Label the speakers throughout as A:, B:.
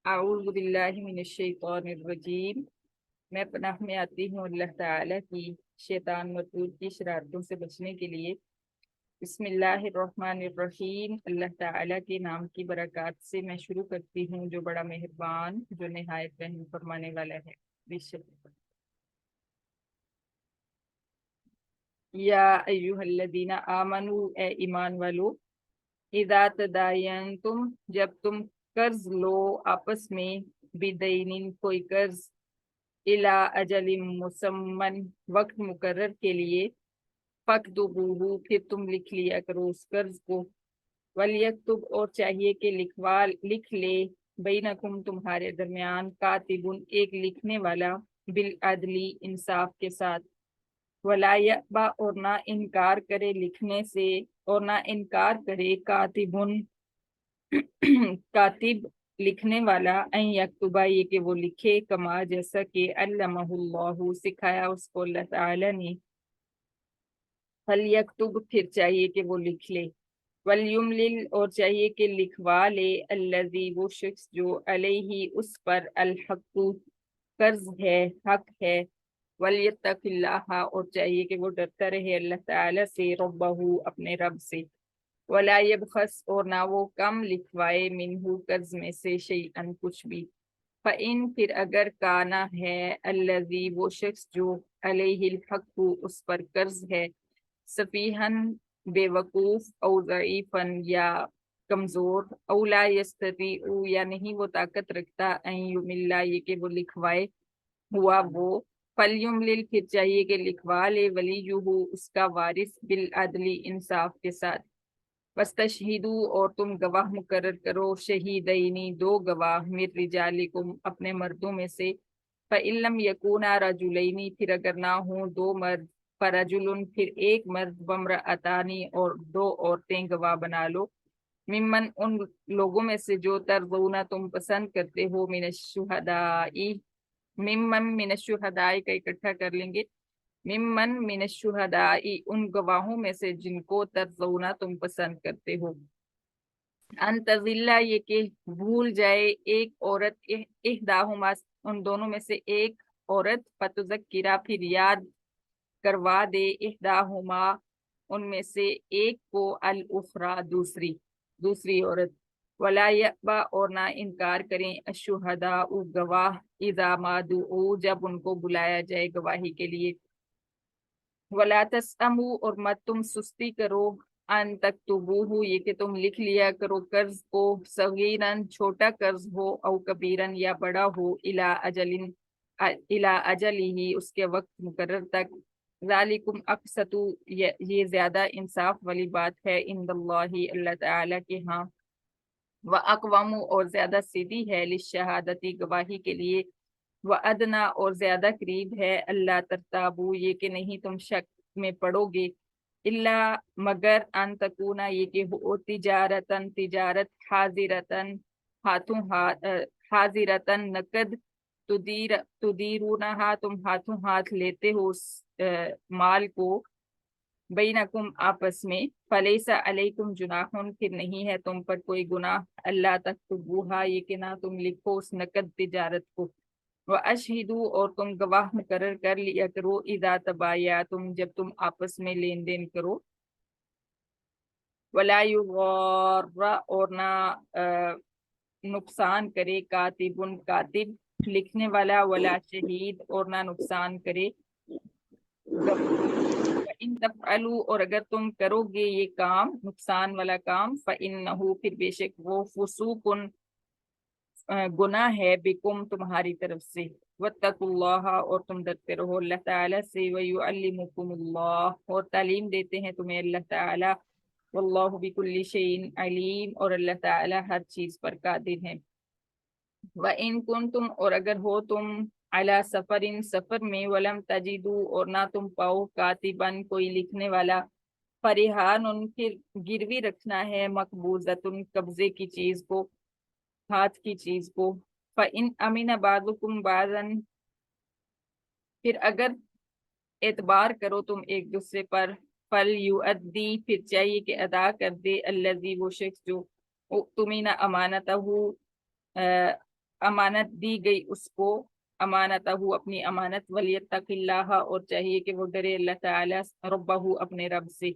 A: اعوذ باللہ من الشیطان الرجیم۔ میں پناہ میں آتی ہوں اللہ تعالیٰ کی شیطان مردود کی شرارتوں سے بچنے کے لیے۔ بسم اللہ الرحمن الرحیم۔ اللہ تعالیٰ کے نام کی برکات سے میں شروع کرتی ہوں جو بڑا مہربان، جو نہایت رحم فرمانے والا ہے۔ بشک یا ایہا الذین آمنو، اے ایمان والو، اذا تداینتم، جب تم قرض لو آپس میں، بدین، کوئی قرض، الی اجل مسمن، وقت مقرر کے لیے، فاکتبوہ، پھر تم لکھ لیا کرو اس قرض کو، ولیکتب، اور چاہیے کہ لکھ لے، بینکم، تمہارے درمیان، کاتب، ایک لکھنے والا، بالعدلی، انصاف کے ساتھ، ولا یأبا، اور نہ انکار کرے لکھنے سے، اور نہ انکار کرے، کاتب لکھنے والا، ان یکتبا، یہ کہ وہ لکھے، کما، جیسا کہ علمہ اللہ، سکھایا اس کو اللہ تعالی نے، فلیکتب، پھر چاہیے کہ وہ لکھ لے، ولیملل، اور چاہیے کہ لکھوا لے، الذی، وہ شخص جو علیہ، اس پر، الحق، قرض ہے، حق ہے، ولیتق اللہ، اور چاہیے کہ وہ ڈرتا رہے اللہ تعالی سے، ربہ، اپنے رب سے، ولا یبخس، اور نہ وہ کم لکھوائے، منہ، قرض میں سے، شیئن، کچھ بھی، فإن، پھر اگر کانا ہے، الذی، وہ شخص جو علیہ الحق، اس پر قرض ہے، سفیہن، بے وقوف، او ضعیفن، یا کمزور، او لا یستطیع، یا نہیں وہ طاقت رکھتا، ان یملا، یہ کہ وہ لکھوائے ہوا وہ، فلیملل، پھر چاہیے کہ لکھوا لے، ولیہ، اس کا وارث، بالعدلی، انصاف کے ساتھ، وَاسْتَشْهِدُوا، اور تم گواہ مقرر کرو، شہیدینی، دو گواہ، من رجالکم، اپنے مردوں میں سے، فَإِن لَمْ يَكُونَا رَجُلَيْنِ، پھر اگر نہ ہوں دو مرد، فَرَجُلٌ، پھر ایک مرد، وَامْرَأَتَانِ، اور دو عورتیں گواہ بنا لو، ممن، ان لوگوں میں سے جو، ترضون، تم پسند کرتے ہو، من الشہداء، ممن من الشہداء کا اکٹھا کر لیں گے، ممن من الشہداء، ان گواہوں میں سے جن کو، ترضون، تم پسند کرتے ہو، ان تضل، یہ کہ بھول جائے ایک عورت، احداہما، ان دونوں میں سے ایک عورت، فتذکرہ، پھر یاد کروا دے، احداہما، ان میں سے ایک کو، الاخری، دوسری عورت، ولا یأبا، اور نہ انکار کریں، الشہداء، گواہ، اذا ما دعوا، جب ان کو بلایا جائے گواہی کے لیے، ولا تسأموا، اور مت تم سستی کرو، ان تکتبوہ، یہ کہ تم لکھ لیا کرو قرض کو، صغیرن، چھوٹا قرض ہو، او کبیرن، یا بڑا ہو، الی اجلہ، اس کے وقت مقرر تک، ذالکم اقسط، یہ زیادہ انصاف والی بات ہے، عند اللہ، اللہ تعالی کے ہاں، واقوام، اور زیادہ سیدھی ہے، للشہادتی، گواہی کے لیے، وَأَدْنَا، اور زیادہ قریب ہے، اللہ ترتابو، یہ کہ نہیں تم شک میں پڑو گے، اللہ، مگر، ان تکونا، یہ کہ ہو، تجارتن، تجارت، حاضرتن، ہاتھوں ہاتھ، حاضرتن، نقد، تدیرونہا، تم ہاتھوں ہاتھ لیتے ہو اس مال کو، بینکم، آپس میں، فلیس علیکم جناح، پھر نہیں ہے تم پر کوئی گناہ، اللہ تکتبوہا، یہ کہ نہ تم لکھو اس نقد تجارت کو، وَأَشْهِدُوا، اور تم گواہ مقرر کر لیا کرو، اذا تبایعتم، جب تم آپس میں لین دین کرو، ولا یغار، اور نہ نقصان کرے، کاتب لکھنے والا، ولا شہید، اور نہ نقصان کرے، ان تفعلوا، اور اگر تم کرو گے یہ کام، نقصان والا کام، فإنہ، پھر بے شک وہ، فسوق، گناہ ہے، بکم، تمہاری طرف سے، واتقوا اللہ، اور تم ڈرتے رہو اللہ تعالیٰ سے، ویعلمکم اللہ، اور تعلیم دیتے ہیں تمہیں اللہ تعالیٰ، واللہ بکل شیء علیم، اور اللہ تعالیٰ ہر چیز پر قادر ہے، وَإِن كُنتُمْ، اور اگر ہو تم، علی سفر، سفر میں، ولم تجدوا، اور نہ تم پاؤ، کاتباً، کوئی لکھنے والا، فرحان، پھر گروی رکھنا ہے، مقبوضۃ، قبضے کی چیز کو، ہاتھ کی چیز کو، فَإِنْ أَمِنَ بَعْضُكُمْ بَعْضًا، پھر اگر اعتبار کرو تم ایک دوسرے پر، فَلْيُؤَدِّ، پھر چاہیے کہ ادا کر دے، الذی، وہ شخص جو، اؤتمنَ امانتہ، अमानत दी गई उसको, अमानतहू अपनी अमानत, वलियत्तकिल्लाह और चाहिए कि वो डरे अल्लाह ताला रब्बहू अपने रब से,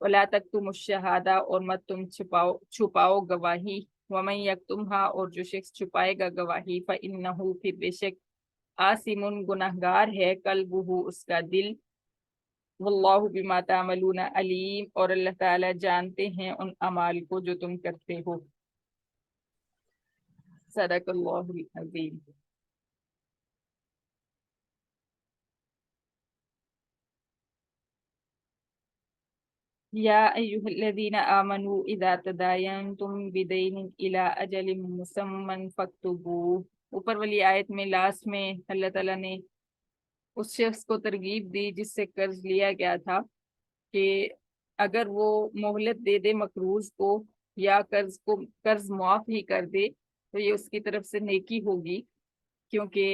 A: वला तक्तुमुश शहादा और मत तुम छुपाओ गवाही, वमन यक्तुमहा और जो शख्स छुपाएगा गवाही, फइन्नहू फिर बेशक आसिमुन गुनहगार है, कल्बुहू उसका दिल, वल्लाहु बिमा तामलून अलीम और अल्लाह ताला जानते हैं उन अमाल को जो तुम करते हो। सदकल्लाहुल अज़ीम। या अय्युहल्लज़ीना आमनू इज़ा तदायनतुम बिदैनिन इला अजलिन मुसम्मन फक्तुबूह। ऊपर वाली आयत में लास्ट में अल्लाह ताला ने उस शख्स को तरगीब दी जिससे कर्ज लिया गया था कि अगर वो मोहलत दे दे मकरूज को या कर्ज मुआफ ही कर दे तो ये उसकी तरफ से नेकी होगी, क्योंकि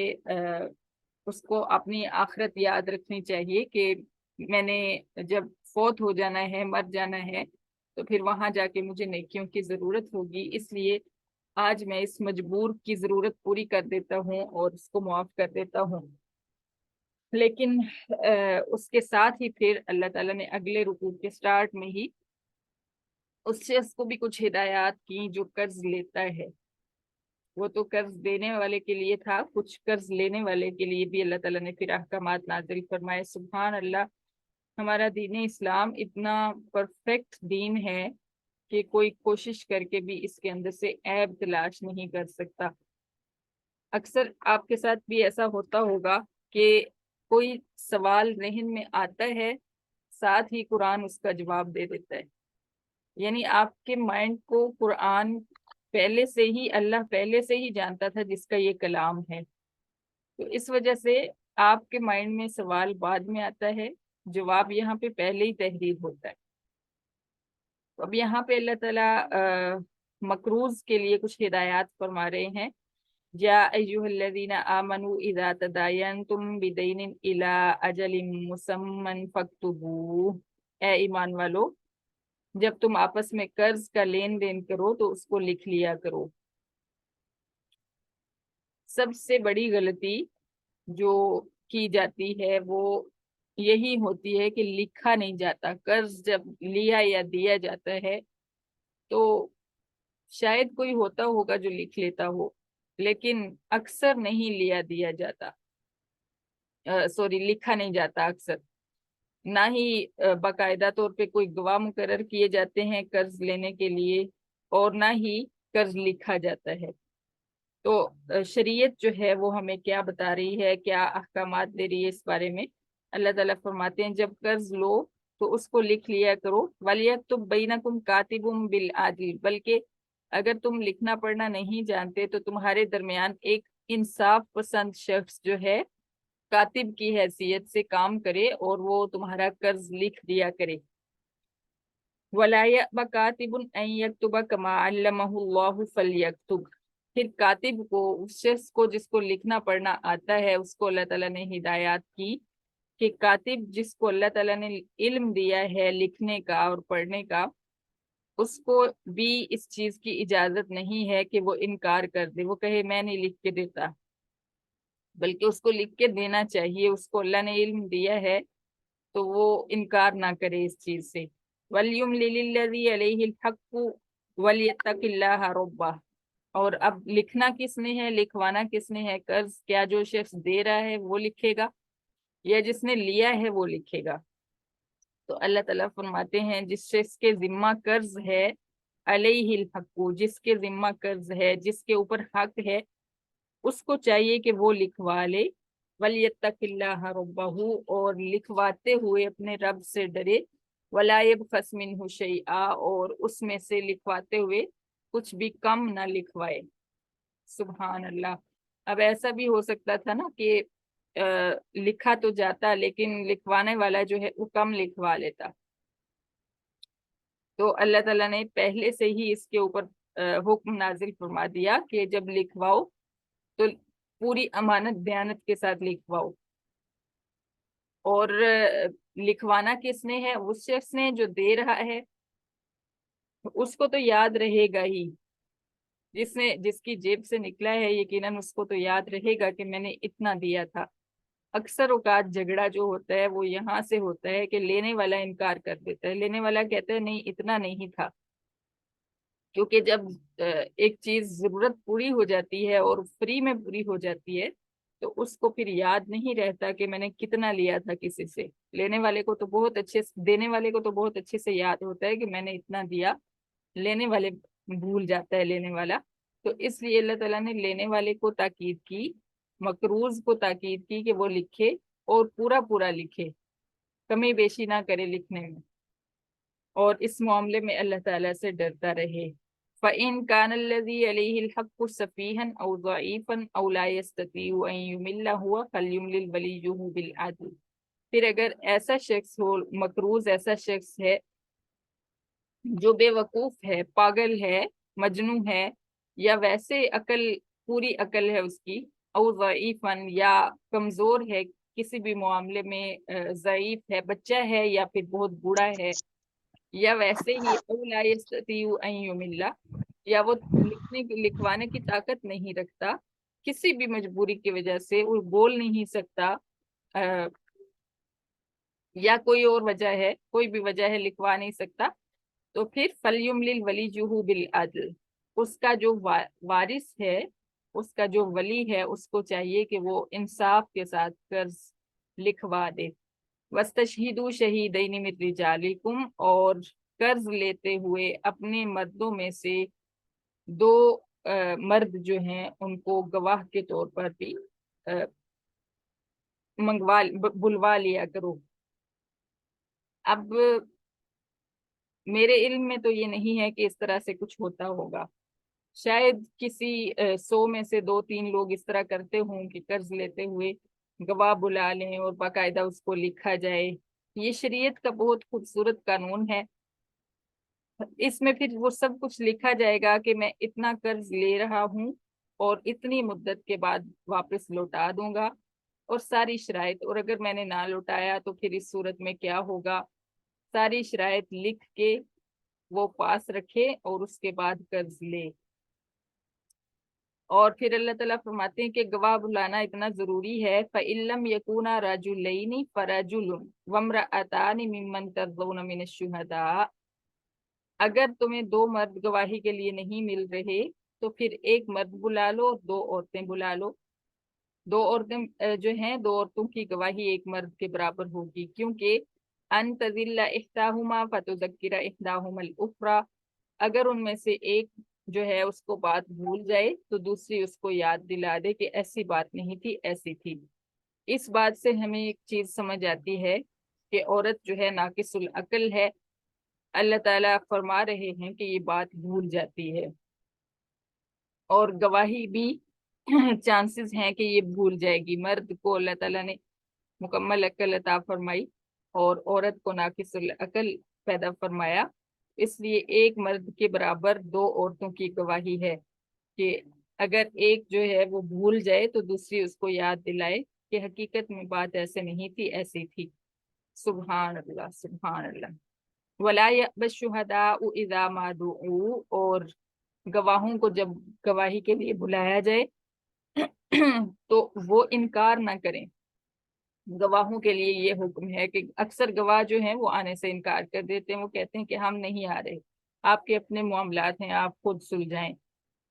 A: उसको अपनी आखिरत याद रखनी चाहिए कि मैंने जब फौत हो जाना है, मर जाना है, तो फिर वहां जाके मुझे नेकियों की जरूरत होगी, इसलिए आज मैं इस मजबूर की जरूरत पूरी कर देता हूँ और इसको मुआफ कर देता हूँ। लेकिन उसके साथ ही फिर अल्लाह ताला ने अगले रुकू के स्टार्ट में ही उस शख्स को भी कुछ हिदायत की जो कर्ज लेता है। वो तो कर्ज देने वाले के लिए था, कुछ कर्ज लेने वाले के लिए भी अल्लाह ताला ने फिर अहकामात नाज़िल फरमाए। सुभान अल्लाह, हमारा दीन इस्लाम इतना परफेक्ट दीन है कि कोई कोशिश करके भी इसके अंदर से ऐब तलाश नहीं कर सकता। अक्सर आपके साथ भी ऐसा होता होगा कि कोई सवाल जहन में आता है, साथ ही कुरान उसका जवाब दे देता है। यानी आपके माइंड को कुरान पहले से ही, अल्लाह पहले से ही जानता था जिसका ये कलाम है, तो इस वजह से आपके माइंड में सवाल बाद में आता है, जवाब यहाँ पे पहले ही तहरीर होता है। तो अब यहाँ पे अल्लाह ताला मकरूज के लिए कुछ हिदायत फरमा रहे हैं। या अय्युहल्लज़ीना आमनू इज़ा तदायनतुम बिदैनिन इला अजलिन मुसम्मन फक्तुबू। ए ईमान वालो, जब तुम आपस में कर्ज का लेन देन करो तो उसको लिख लिया करो। सबसे बड़ी गलती जो की जाती है वो यही होती है कि लिखा नहीं जाता। कर्ज जब लिया या दिया जाता है तो शायद कोई होता होगा जो लिख लेता हो, लेकिन अक्सर नहीं लिया दिया जाता, सॉरी लिखा नहीं जाता अक्सर। ना ही बाकायदा तौर पे कोई गवाह मुकर्रर किए जाते हैं कर्ज लेने के लिए, और ना ही कर्ज लिखा जाता है। तो शरीयत जो है वो हमें क्या बता रही है, क्या अहकामात दे रही है इस बारे में। अल्लाह ताला फरमाते हैं जब कर्ज लो तो उसको लिख लिया करो। वलियक्तुब बैनकुम कातिबुम बिल आदिल, बल्कि अगर तुम लिखना पढ़ना नहीं जानते तो तुम्हारे दरमियान एक इंसाफ पसंद शख्स जो है कातिब की हैसियत से काम करे और वो तुम्हारा कर्ज लिख दिया करे। वला यअबा कातिबुन अन यक्तुबा कमा अल्लमहुल्लाहु फलयक्तुब। फिर कातिब को, उस शख्स को जिसको लिखना पढ़ना आता है, उसको अल्लाह ताला ने हिदायत की कि कातिब जिसको अल्लाह ताला ने इल्म दिया है लिखने का और पढ़ने का, उसको भी इस चीज की इजाजत नहीं है कि वो इनकार कर दे, वो कहे मैं नहीं लिख के देता, बल्कि उसको लिख के देना चाहिए। उसको अल्लाह ने इल्म दिया है तो वो इनकार ना करे इस चीज से। वलयुमलिल्लज़ी अलैहिल हक्कु वलियत्तकिल्लाह रब्बह। और अब लिखना किसने है, लिखवाना किसने है कर्ज? क्या जो शख्स दे रहा है वो लिखेगा या जिसने लिया है वो लिखेगा? तो अल्लाह ताला फरमाते हैं जिस शख्स के जिम्मा कर्ज है, अलैहिल हक्कु, जिसके जिम्मा कर्ज है, जिसके ऊपर हक है, उसको चाहिए कि वो लिखवा ले। वलियत्तकिल्लाह रब्बहू, और लिखवाते हुए अपने रब से डरे। वला यबखस मिन्हु शैआ, और उसमें से लिखवाते हुए कुछ भी कम ना लिखवाए। सुभान अल्लाह। अब ऐसा भी हो सकता था ना कि लिखा तो जाता लेकिन लिखवाने वाला जो है वो कम लिखवा लेता। तो अल्लाह ताला ने पहले से ही इसके ऊपर हुक्म नाजिल फरमा दिया कि जब लिखवाओ तो पूरी अमानत दयानत के साथ लिखवाओ। और लिखवाना किसने है? उस शख्स ने जो दे रहा है, उसको तो याद रहेगा ही जिसकी जेब से निकला है यकीनन उसको तो याद रहेगा कि मैंने इतना दिया था। अक्सर औकात झगड़ा जो होता है वो यहाँ से होता है कि लेने वाला इनकार कर देता है, लेने वाला कहता है नहीं इतना नहीं था। क्योंकि जब एक चीज जरूरत पूरी हो जाती है और फ्री में पूरी हो जाती है तो उसको फिर याद नहीं रहता कि मैंने कितना लिया था किसी से। लेने वाले को तो बहुत अच्छे देने वाले को तो बहुत अच्छे से याद होता है कि मैंने इतना दिया, लेने वाले भूल जाता है लेने वाला। तो इसलिए अल्लाह ताला ने लेने वाले को ताकीद की, मकरूज को ताकीद की कि वो लिखे और पूरा पूरा लिखे, कमी बेशी ना करे लिखने में, और इस मामले में अल्लाह ताला से डरता रहे। फ़इन कान अल्लज़ी अलैहिल हक़्क़ु सफ़ीहन औ ज़ईफ़न औ ला यस्ततीउ अन युमिल्ला हुवा फ़लयुमलिल वलियुहु बिल अदल। फिर अगर ऐसा शख्स हो, मकरूज ऐसा शख्स है जो बेवकूफ है, पागल है, मजनू है, या वैसे अकल पूरी अकल है उसकी, औ ज़ईफ़न या कमजोर है किसी भी मामले में, ज़ईफ है, बच्चा है या फिर बहुत बूढ़ा है, या वैसे ही औला यस्ततीउ अन युमिल्ला, या वो लिखवाने की ताकत नहीं रखता, किसी भी मजबूरी की वजह से वो बोल नहीं सकता, अ, या कोई और वजह है, कोई भी वजह है लिखवा नहीं सकता, तो फिर फलयुमलिल वलीजुहु बिल अदल, उसका जो वारिस है, उसका जो वली है, उसको चाहिए कि वो इंसाफ के साथ कर्ज लिखवा दे। वस्तशहीदू शहीदैन मिन रिजालिकुम, और कर्ज लेते हुए अपने मर्दों में से दो मर्द जो हैं उनको गवाह के तौर पर भी अ, बुलवा लिया करो। अब मेरे इल्म में तो ये नहीं है कि इस तरह से कुछ होता होगा, शायद किसी 100 में से 2-3 लोग इस तरह करते हों कि कर्ज लेते हुए गवाह बुला लें और बाकायदा उसको लिखा जाए। ये शरीयत का बहुत खूबसूरत कानून है। इसमें फिर वो सब कुछ लिखा जाएगा कि मैं इतना कर्ज ले रहा हूँ और इतनी मुद्दत के बाद वापस लौटा दूंगा, और सारी शराइत, और अगर मैंने ना लौटाया तो फिर इस सूरत में क्या होगा, सारी शराइत लिख के वो पास रखे और उसके बाद कर्ज ले। और फिर अल्लाह ताला फरमाते हैं कि गवाह बुलाना इतना जरूरी है। फ़इल्लम यकूना रजुलैनि फ़रजुलुन वम्रअतानि मिम्मन तर्ज़ौन मिनश शुहदा, अगर तुम्हें दो मर्द गवाही के लिए नहीं मिल रहे तो फिर एक मर्द बुला लो और दो औरतें बुला लो। दो औरतें जो हैं, दो औरतों की गवाही एक मर्द के बराबर होगी, क्योंकि अन तज़िल्ला इहदाहुमा फतुज़क्किरा इहदाहुमल उखरा, अगर उनमें से एक जो है उसको बात भूल जाए तो दूसरी उसको याद दिला दे कि ऐसी बात नहीं थी, ऐसी थी। इस बात से हमें एक चीज समझ आती है कि औरत जो है नाकिसुल अकल है। अल्लाह ताला फरमा रहे हैं कि ये बात भूल जाती है, और गवाही भी चांसेस हैं कि ये भूल जाएगी। मर्द को अल्लाह ताला ने मुकम्मल अकल अता फरमाई और औरत को नाकिसुल अकल पैदा फरमाया, इसलिए एक मर्द के बराबर दो औरतों की गवाही है कि अगर एक जो है वो भूल जाए तो दूसरी उसको याद दिलाए कि हकीकत में बात ऐसे नहीं थी, ऐसी थी। सुभान अल्लाह, सुभान अल्लाह। वला यअबशुहदाउ इज़ा मा दुऊ, और गवाहों को जब गवाही के लिए बुलाया जाए तो वो इनकार ना करें। गवाहों के लिए ये हुक्म है कि अक्सर गवाह जो हैं वो आने से इनकार कर देते हैं, वो कहते हैं कि हम नहीं आ रहे, आपके अपने मामलात हैं, आप खुद सुलझाएं।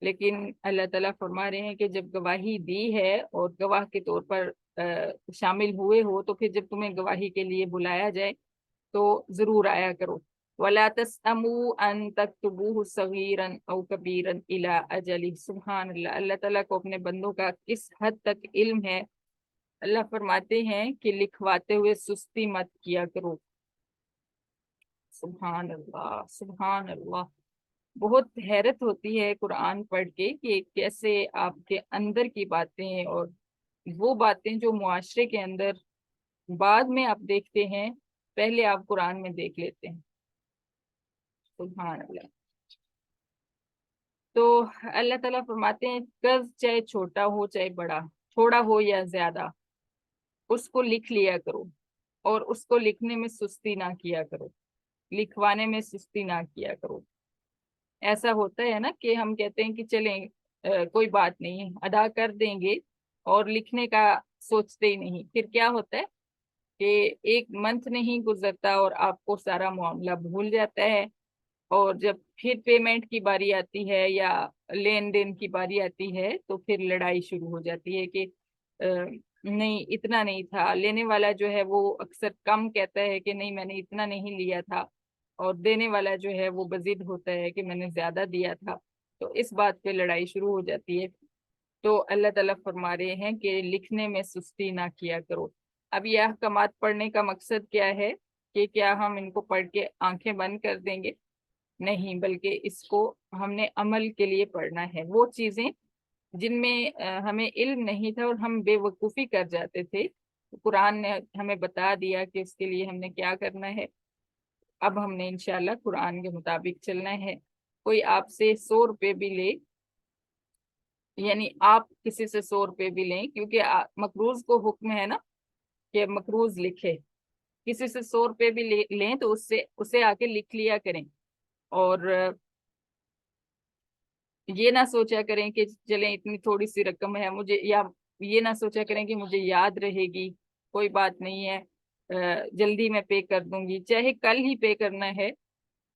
A: लेकिन अल्लाह ताला फरमा रहे हैं कि जब गवाही दी है और गवाह के तौर पर शामिल हुए हो, तो फिर जब तुम्हें गवाही के लिए बुलाया जाए तो जरूर आया करो। वला तस्अमू अन तक्तुबूहु सगीरन औ कबीरन इला अजली। सुभान अल्लाह, अल्लाह ताला को अपने बंदों का किस हद तक इल्म है। अल्लाह फरमाते हैं कि लिखवाते हुए सुस्ती मत किया करो। सुभान अल्लाह, सुभान अल्लाह। बहुत हैरत होती है कुरान पढ़ के कि कैसे आपके अंदर की बातें और वो बातें जो मुआशरे के अंदर बाद में आप देखते हैं, पहले आप कुरान में देख लेते हैं। सुभान अल्लाह। तो अल्लाह ताला फरमाते हैं कर्ज चाहे छोटा हो चाहे बड़ा, थोड़ा हो या ज्यादा, उसको लिख लिया करो और उसको लिखने में सुस्ती ना किया करो, लिखवाने में सुस्ती ना किया करो। ऐसा होता है ना कि हम कहते हैं कि चलें कोई बात नहीं अदा कर देंगे, और लिखने का सोचते ही नहीं। फिर क्या होता है कि एक मंथ नहीं गुजरता और आपको सारा मामला भूल जाता है, और जब फिर पेमेंट की बारी आती है या लेन देन की बारी आती है तो फिर लड़ाई शुरू हो जाती है कि नहीं इतना नहीं था। लेने वाला जो है वो अक्सर कम कहता है कि नहीं मैंने इतना नहीं लिया था, और देने वाला जो है वो बजिद होता है कि मैंने ज्यादा दिया था। तो इस बात पे लड़ाई शुरू हो जाती है। तो अल्लाह ताला फरमा रहे हैं कि लिखने में सुस्ती ना किया करो। अब यह अहकामात पढ़ने का मकसद क्या है कि क्या हम इनको पढ़ के आंखें बंद कर देंगे? नहीं, बल्कि इसको हमने अमल के लिए पढ़ना है। वो चीजें जिनमें हमें इल्म नहीं था और हम बेवकूफ़ी कर जाते थे, तो कुरान ने हमें बता दिया कि उसके लिए हमने क्या करना है। अब हमने इंशाल्लाह कुरान के मुताबिक चलना है। कोई आपसे 100 रुपये भी ले, यानी आप किसी से 100 रुपये भी लें, क्योंकि मकरूज को हुक्म है ना कि मकरूज लिखे। किसी से 100 रुपये भी लें तो उससे उसे आके लिख लिया करें। और ये ना सोचा करें कि चलें इतनी थोड़ी सी रकम है मुझे, या ये ना सोचा करें कि मुझे याद रहेगी, कोई बात नहीं है, जल्दी मैं पे कर दूंगी। चाहे कल ही पे करना है,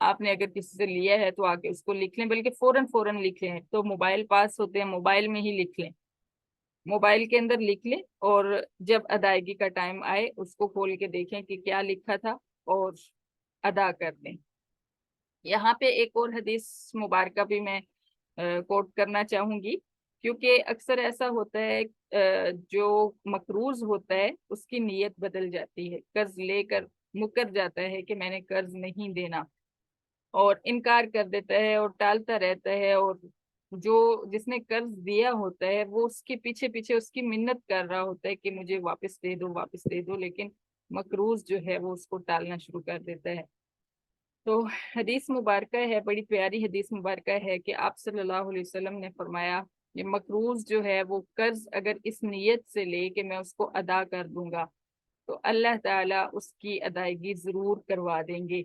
A: आपने अगर किसी से लिया है तो आके उसको लिख लें, बल्कि फौरन फौरन लिख लें। तो मोबाइल पास होते हैं, मोबाइल में ही लिख लें, मोबाइल के अंदर लिख लें, और जब अदायगी का टाइम आए उसको खोल के देखें कि क्या लिखा था और अदा कर दें। यहाँ पे एक और हदीस मुबारका भी मैं कोट करना चाहूंगी, क्योंकि अक्सर ऐसा होता है जो मकरूज होता है उसकी नीयत बदल जाती है, कर्ज लेकर मुकर जाता है कि मैंने कर्ज नहीं देना, और इनकार कर देता है और टालता रहता है। और जो जिसने कर्ज दिया होता है वो उसके पीछे पीछे उसकी मिन्नत कर रहा होता है कि मुझे वापस दे दो वापस दे दो, लेकिन मकरूज जो है वो उसको टालना शुरू कर देता है। तो हदीस मुबारका है, बड़ी प्यारी हदीस मुबारका है कि आप सल्लल्लाहु अलैहि वसल्लम ने फरमाया, ये मकरूज जो है वो कर्ज अगर इस नीयत से ले कि मैं उसको अदा कर दूंगा तो अल्लाह ताला उसकी अदायगी जरूर करवा देंगे।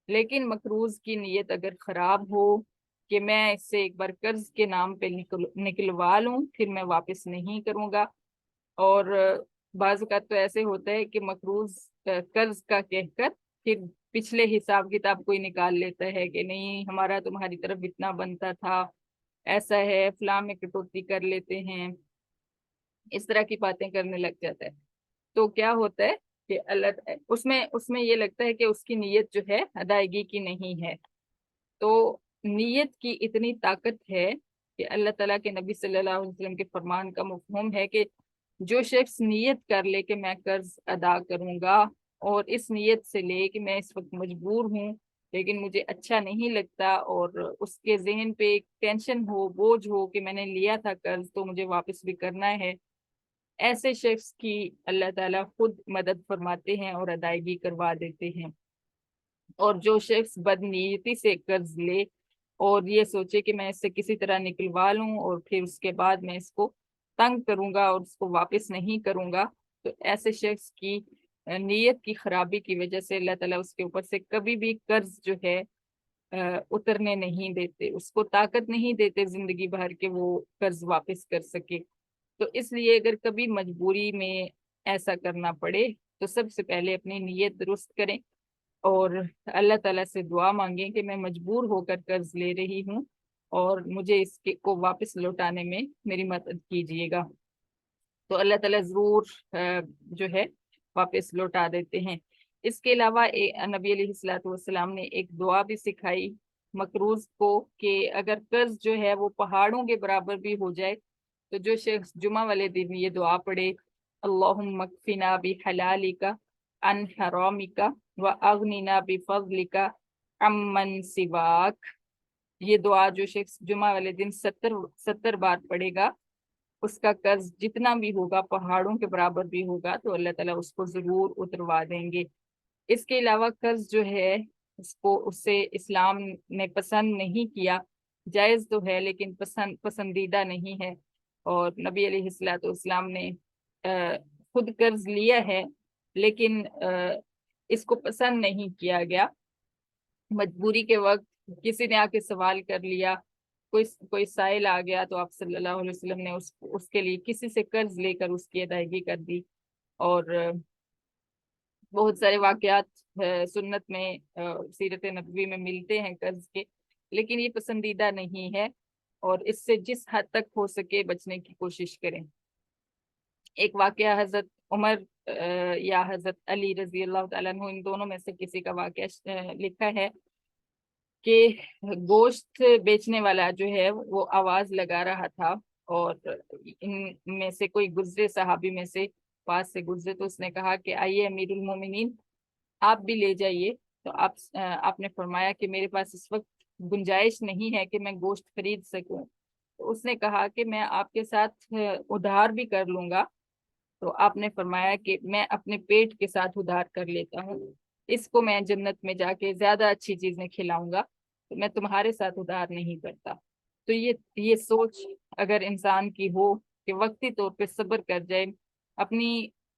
A: लेकिन मकरूज की नीयत अगर खराब हो कि मैं इससे एक बार कर्ज के नाम पे निकलवा लूं फिर मैं वापस नहीं करूंगा, और बाज़ औक़ात तो ऐसे होता है कि मकरूज कर्ज का कहकर फिर पिछले हिसाब किताब कोई निकाल लेता है कि नहीं हमारा तुम्हारी तरफ इतना बनता था, ऐसा है फलां में कटौती कर लेते हैं, इस तरह की बातें करने लग जाता है। तो क्या होता है कि अल्लाह उसमें उसमें ये लगता है कि उसकी नीयत जो है अदायगी की नहीं है। तो नीयत की इतनी ताकत है कि अल्लाह ताला के नबी सल्लल्लाहु अलैहि वसल्लम के फरमान का मफहूम है कि जो शख्स नीयत कर ले कि मैं कर्ज अदा करूंगा, और इस नीयत से ले कि मैं इस वक्त मजबूर हूँ लेकिन मुझे अच्छा नहीं लगता, और उसके जहन पे एक टेंशन हो बोझ हो कि मैंने लिया था कर्ज तो मुझे वापस भी करना है, ऐसे शख्स की अल्लाह ताला खुद मदद फरमाते हैं और अदायगी करवा देते हैं। और जो शख्स बदनीयती से कर्ज ले और ये सोचे कि मैं इससे किसी तरह निकलवा लूं और फिर उसके बाद मैं इसको तंग करूंगा और उसको वापस नहीं करूंगा, तो ऐसे शख्स की नीयत की खराबी की वजह से अल्लाह ताला उसके ऊपर से कभी भी कर्ज जो है उतरने नहीं देते, उसको ताकत नहीं देते जिंदगी भर के वो कर्ज वापस कर सके। तो इसलिए अगर कभी मजबूरी में ऐसा करना पड़े तो सबसे पहले अपनी नीयत दुरुस्त करें और अल्लाह ताला से दुआ मांगें कि मैं मजबूर होकर कर्ज ले रही हूँ और मुझे इसके को वापस लौटाने में मेरी मदद कीजिएगा। तो अल्लाह ताला जरूर जो है वापस लौटा देते हैं। इसके अलावा नबी अलैहिस्सलातु वस्सलाम ने एक दुआ भी सिखाई मकरूज को कि अगर कर्ज जो है वो पहाड़ों के बराबर भी हो जाए तो जो शख्स जुमा वाले दिन ये दुआ पढ़े, अल्लाहुम्मा कफिना बि हलालिका अन हरामिका व अगनिना बि फजलिका अम्मन सिवाक, ये दुआ जो शख्स जुमा वाले दिन 70 बार पढ़ेगा उसका कर्ज जितना भी होगा पहाड़ों के बराबर भी होगा तो अल्लाह ताला उसको जरूर उतरवा देंगे। इसके अलावा कर्ज जो है उसको उससे इस्लाम ने पसंद नहीं किया, जायज तो है लेकिन पसंदीदा नहीं है। और नबी अलैहिस्सलातु वस्सलाम ने खुद कर्ज लिया है लेकिन इसको पसंद नहीं किया गया। मजबूरी के वक्त کسی نے آ کے سوال کر لیا، کوئی سائل آ گیا تو آپ صلی اللہ علیہ وسلم نے اس کے لیے کسی سے قرض لے کر اس کی ادائیگی کر دی. اور بہت سارے واقعات سنت میں سیرت نبوی میں ملتے ہیں قرض کے، لیکن یہ پسندیدہ نہیں ہے اور اس سے جس حد تک ہو سکے بچنے کی کوشش کریں. ایک واقعہ حضرت عمر یا حضرت علی رضی اللہ تعالیٰ عنہ، ان دونوں میں سے کسی کا واقعہ لکھا ہے کہ گوشت بیچنے والا جو ہے وہ آواز لگا رہا تھا، اور ان میں سے کوئی گزرے، صحابی میں سے پاس سے گزرے، تو اس نے کہا کہ آئیے امیر المومنین آپ بھی لے جائیے. تو آپ نے فرمایا کہ میرے پاس اس وقت گنجائش نہیں ہے کہ میں گوشت خرید سکوں. تو اس نے کہا کہ میں آپ کے ساتھ ادھار بھی کر لوں گا. تو آپ نے فرمایا کہ میں اپنے پیٹ کے ساتھ ادھار کر لیتا ہوں، اس کو میں جنت میں جا کے زیادہ اچھی چیزیں کھلاؤں گا، تو میں تمہارے ساتھ ادھار نہیں کرتا. تو یہ سوچ اگر انسان کی ہو کہ وقتی طور پہ صبر کر جائے، اپنی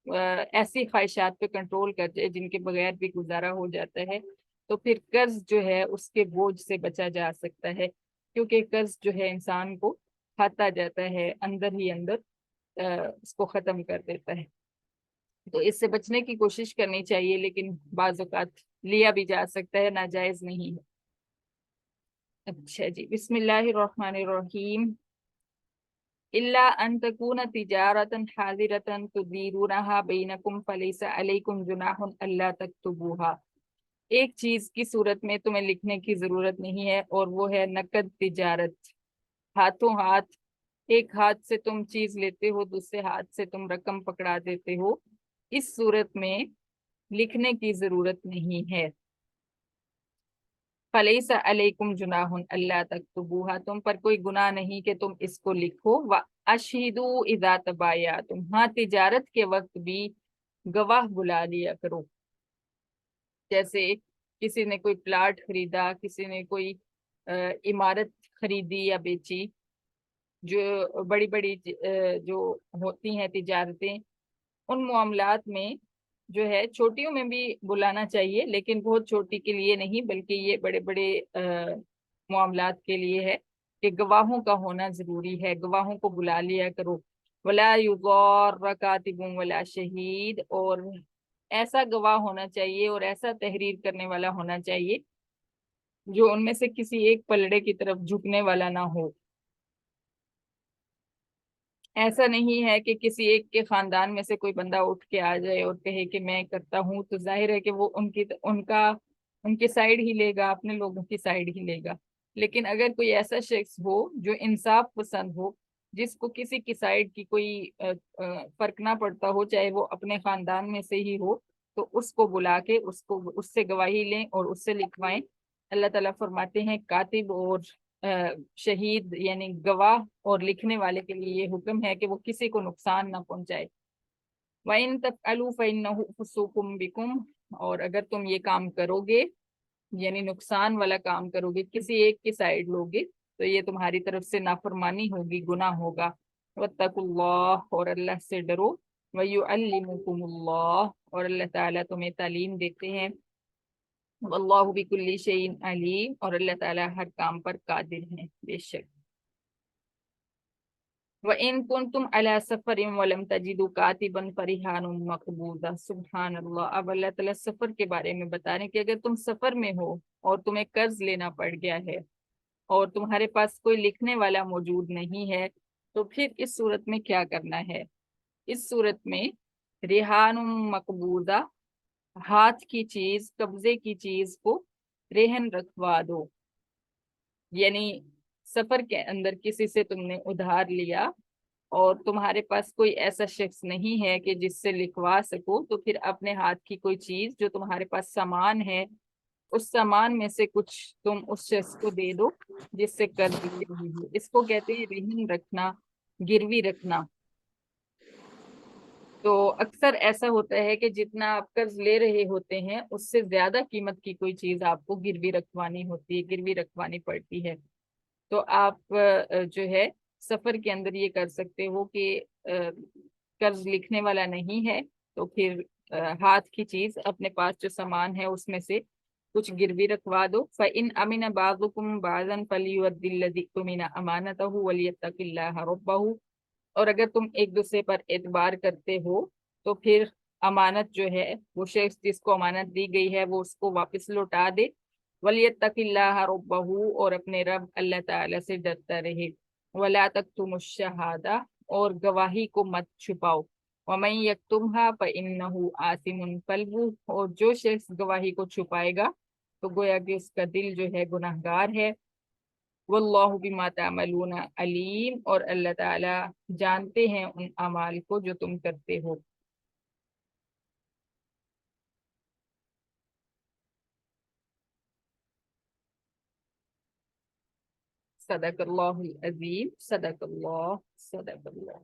A: ایسی خواہشات پہ کنٹرول کر جائے جن کے بغیر بھی گزارا ہو جاتا ہے، تو پھر قرض جو ہے اس کے بوجھ سے بچا جا سکتا ہے. کیونکہ قرض جو ہے انسان کو کھاتا جاتا ہے، اندر ہی اندر اس کو ختم کر دیتا ہے. تو اس سے بچنے کی کوشش کرنی چاہیے، لیکن بعض اوقات لیا بھی جا سکتا ہے، ناجائز نہیں ہے. اچھا جی، بسم اللہ الرحمن الرحیم. الا ان تكون تجارة حاضرة تديرونها بينكم فليس عليكم جناح الا تكتبوها. ایک چیز کی صورت میں تمہیں لکھنے کی ضرورت نہیں ہے، اور وہ ہے نقد تجارت، ہاتھوں ہاتھ. ایک ہاتھ سے تم چیز لیتے ہو، دوسرے ہاتھ سے تم رقم پکڑا دیتے ہو، اس صورت میں لکھنے کی ضرورت نہیں ہے. فَلَيْسَ عَلَيْكُمْ جُنَاحٌ أَلَّا تَكْتُبُوهَا، تم پر کوئی گناہ نہیں کہ تم اس کو لکھو. وَأَشْهِدُوا إِذَا تَبَايَعْتُمْ، ہاں تجارت کے وقت بھی گواہ بلا لیا کرو. جیسے کسی نے کوئی پلاٹ خریدا، کسی نے کوئی عمارت خریدی یا بیچی، جو بڑی بڑی جو ہوتی ہیں تجارتیں، ان معاملات میں جو ہے چھوٹیوں میں بھی بلانا چاہیے، لیکن بہت چھوٹی کے لیے نہیں، بلکہ یہ بڑے بڑے معاملات کے لیے ہے کہ گواہوں کا ہونا ضروری ہے. گواہوں کو بلا لیا کرو. ولا یضار کاتب ولا شہید، اور ایسا گواہ ہونا چاہیے اور ایسا تحریر کرنے والا ہونا چاہیے جو ان میں سے کسی ایک پلڑے کی طرف جھکنے والا نہ ہو. ایسا نہیں ہے کہ کسی ایک کے خاندان میں سے کوئی بندہ اٹھ کے آ جائے اور کہے کہ میں کرتا ہوں، تو ظاہر ہے کہ وہ ان کی سائیڈ ہی لے گا، اپنے لوگوں کی سائیڈ ہی لے گا. لیکن اگر کوئی ایسا شخص ہو جو انصاف پسند ہو، جس کو کسی کی سائیڈ کی کوئی فرق نہ پڑتا ہو، چاہے وہ اپنے خاندان میں سے ہی ہو، تو اس کو بلا کے اس سے گواہی لیں اور اس سے لکھوائیں. اللہ تعالیٰ فرماتے ہیں کاتب اور شہید یعنی گواہ اور لکھنے والے کے لیے یہ حکم ہے کہ وہ کسی کو نقصان نہ پہنچائے. وَإِن تَفْعَلُوا فَإِنَّهُ فُسُوقٌ بِكُمْ، اور اگر تم یہ کام کرو گے یعنی نقصان والا کام کرو گے، کسی ایک کی سائیڈ لوگے، تو یہ تمہاری طرف سے نافرمانی ہوگی، گناہ ہوگا. وَاتَّقُوا اللَّهَ، اور اللہ سے ڈرو. وَيُعَلِّمُكُمُ اللَّهُ، اور اللہ تعالیٰ تمہیں تعلیم دیتے ہیں. واللہ بکل شیء علیم، اور اللہ تعالیٰ ہر کام پر قادر ہیں بے شک. وَإِن كُنتُمْ عَلَى سَفَرٍ وَلَمْ تَجِدُوا كَاتِبًا فَرِهَانٌ مَقْبُوضَةٌ. سبحان اللہ. اب اللہ تعالیٰ سفر کے بارے میں بتا رہے ہیں کہ اگر تم سفر میں ہو اور تمہیں قرض لینا پڑ گیا ہے اور تمہارے پاس کوئی لکھنے والا موجود نہیں ہے، تو پھر اس صورت میں کیا کرنا ہے؟ اس صورت میں ریحان مقبوضہ، ہاتھ کی چیز، قبضے کی چیز کو رہن رکھوا دو. یعنی سفر کے اندر کسی سے تم نے ادھار لیا اور تمہارے پاس کوئی ایسا شخص نہیں ہے کہ جس سے لکھوا سکو، تو پھر اپنے ہاتھ کی کوئی چیز جو تمہارے پاس سامان ہے، اس سامان میں سے کچھ تم اس شخص کو دے دو جس سے قرض لے رہی ہو. اس کو کہتے ہیں رہن رکھنا، گروی رکھنا. تو اکثر ایسا ہوتا ہے کہ جتنا آپ قرض لے رہے ہوتے ہیں اس سے زیادہ قیمت کی کوئی چیز آپ کو گروی رکھوانی ہوتی ہے، گروی رکھوانی پڑتی ہے. تو آپ جو ہے سفر کے اندر یہ کر سکتے ہو کہ قرض لکھنے والا نہیں ہے تو پھر ہاتھ کی چیز، اپنے پاس جو سامان ہے اس میں سے कुछ गिरवी रखवा दो। फ़इन अमिन बाज़ुकुम बाज़न फ़लियुद्दिल्लज़ी तुमिना अमानतहु वलियत्तकिल्लाह रब्बहु। और अगर तुम एक दूसरे पर एतबार करते हो तो फिर अमानत जो है, वो शख्स जिसको अमानत दी गई है वो उसको वापस लौटा दे। वलियत्तकिल्लाह रब्बहु, और अपने रब अल्लाह ताला से डरता रहे। वला तक्तुमुश शहादा, और गवाही को मत छुपाओ। वमन यक्तुमहा फइन्नहु आसिमुन कल्बुहु, और जो शख्स गवाही को छुपाएगा तो गोया कि उसका दिल जो है गुनाहगार है। वल्लाहु बिमा तामलूना अलीम, और अल्लाह ताला जानते हैं उन अमाल को जो तुम करते हो। सदकल्लाहुल अजीम। सदकल्लाह। सदकल्लाह।